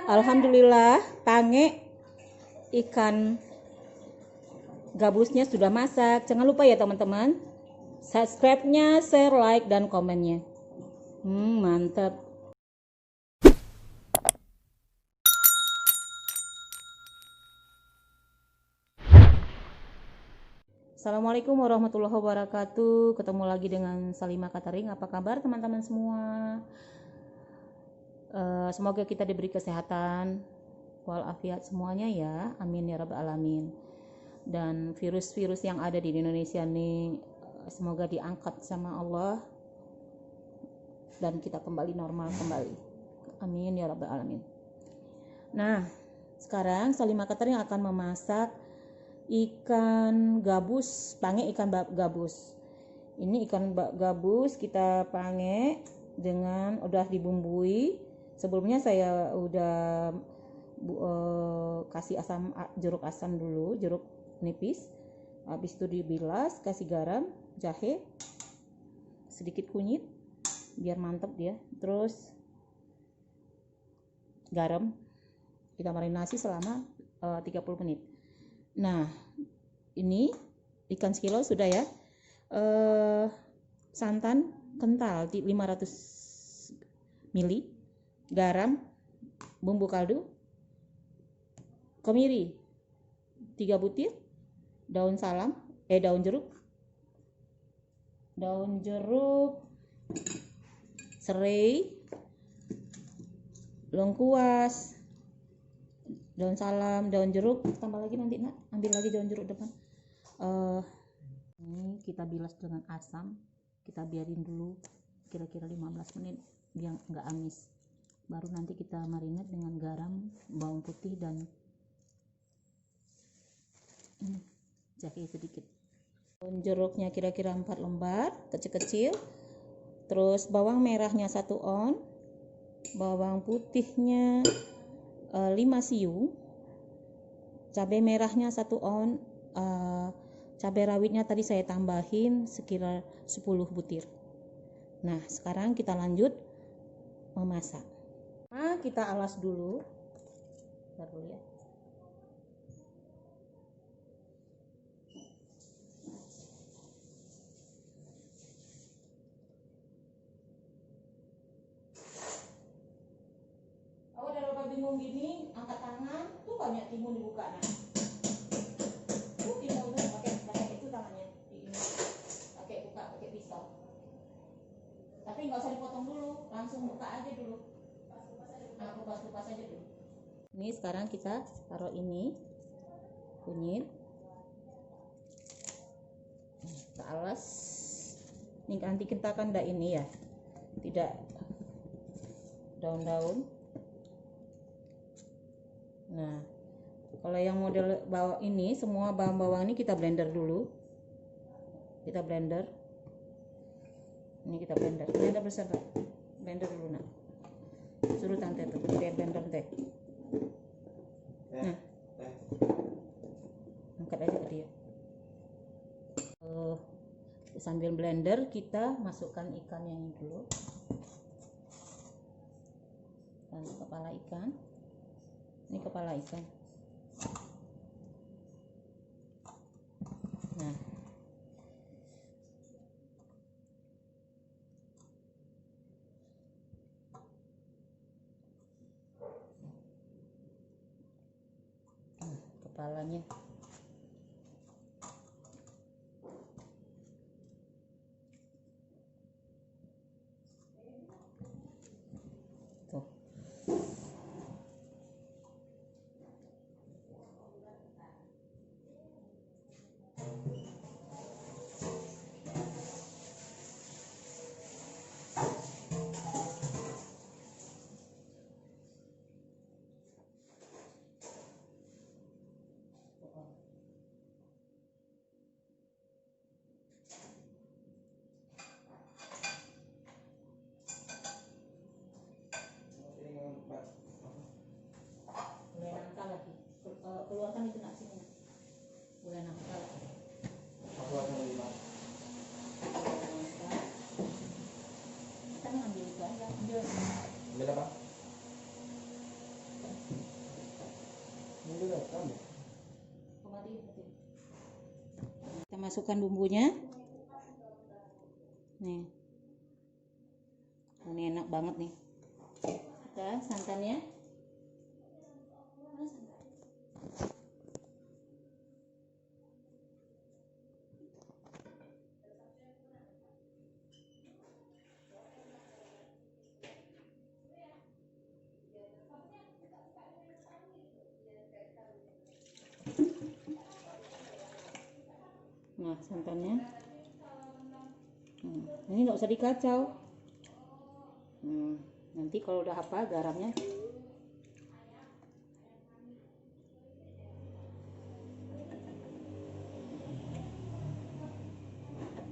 Alhamdulillah, pange ikan gabusnya sudah masak. Jangan lupa ya teman-teman, subscribe-nya, share, like, dan komennya. Mantap. Assalamualaikum warahmatullahi wabarakatuh. Ketemu lagi dengan Salimah Catering. Apa kabar teman-teman semua? Semoga kita diberi kesehatan walafiat semuanya ya, amin ya rabbal alamin. Dan virus-virus yang ada di Indonesia nih semoga diangkat sama Allah dan kita kembali normal kembali, amin ya rabbal alamin. Nah, sekarang Salimah Catering akan memasak ikan gabus, pange ikan gabus. Ini ikan gabus kita pange dengan udah dibumbui. Sebelumnya saya udah kasih jeruk asam dulu, jeruk nipis. Habis itu dibilas, kasih garam, jahe, sedikit kunyit biar mantap dia. Terus garam, kita marinasi selama 30 menit. Nah, ini ikan sekilo sudah ya. Santan kental 500 ml, garam, bumbu kaldu, kemiri 3 butir, daun jeruk, serai, lengkuas, daun salam, daun jeruk, tambah lagi nanti nak, ambil lagi daun jeruk depan. Ini kita bilas dengan asam, kita biarin dulu kira-kira 15 menit biar nggak amis. Baru nanti kita marinate dengan garam, bawang putih, dan jahe sedikit. Daun jeruknya kira-kira 4 lembar kecil-kecil. Terus bawang merahnya 1 on, bawang putihnya 5 siung, cabai merahnya 1 on, cabai rawitnya tadi saya tambahin sekitar 10 butir. Nah, sekarang kita lanjut memasak. Nah, kita alas dulu. Bentar dulu ya. Kalau udah lupa bingung gini, angkat tangan, tuh banyak timun dibuka nah. Tuh timunnya pakai itu tangannya, ini pakai buka pakai pisau. Tapi nggak usah dipotong dulu, langsung buka aja dulu. Nah, kupas aja dulu. Ini sekarang kita taruh ini kunyit, kita alas. Ini nanti kita kan ini ya, tidak daun-daun. Nah, kalau yang model bawang ini, semua bawang-bawang ini kita blender dulu. Kita blender. Ini kita blender besar, blender dulu nak. Suruh tante tuh, dia blender teh. Nah, angkat aja ke dia. Sambil blender kita masukkan ikan yang ini dulu. Dan kepala ikan. Ini kepala ikan. Nah, kepalanya. Tuh. Kita masukkan bumbunya. Nih. Ini enak banget nih. Kita santannya. Nah, santannya. Ini nggak usah dikacau. Nanti kalau udah apa garamnya.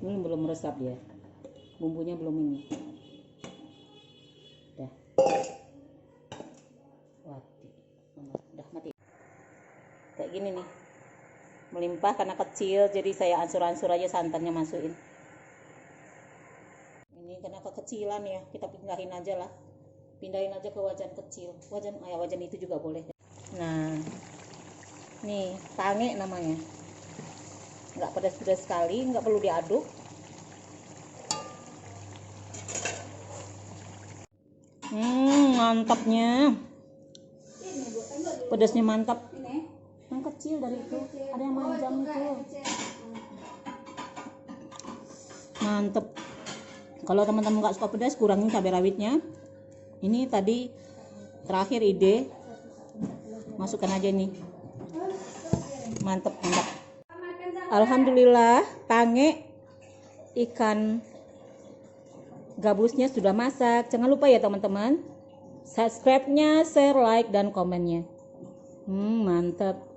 Ini belum meresap dia. Bumbunya belum ini. Udah. Udah mati. Kayak gini nih. Melimpah karena kecil, jadi saya ancur-ancur aja santannya masukin. Ini karena kekecilan ya, kita pindahin aja lah. Pindahin aja ke wajan kecil. Wajan itu juga boleh. Nah, nih tange namanya. Nggak pedas-pedas sekali, nggak perlu diaduk. Mantapnya. Pedasnya mantap. Yang kecil dari itu, ada yang panjang itu. Mantep. Kalau teman-teman nggak suka pedas, kurangin cabai rawitnya. Ini tadi terakhir ide, masukkan aja nih. Mantep. Alhamdulillah, tange ikan gabusnya sudah masak. Jangan lupa ya teman-teman, subscribe-nya, share, like, dan komennya. Mantap.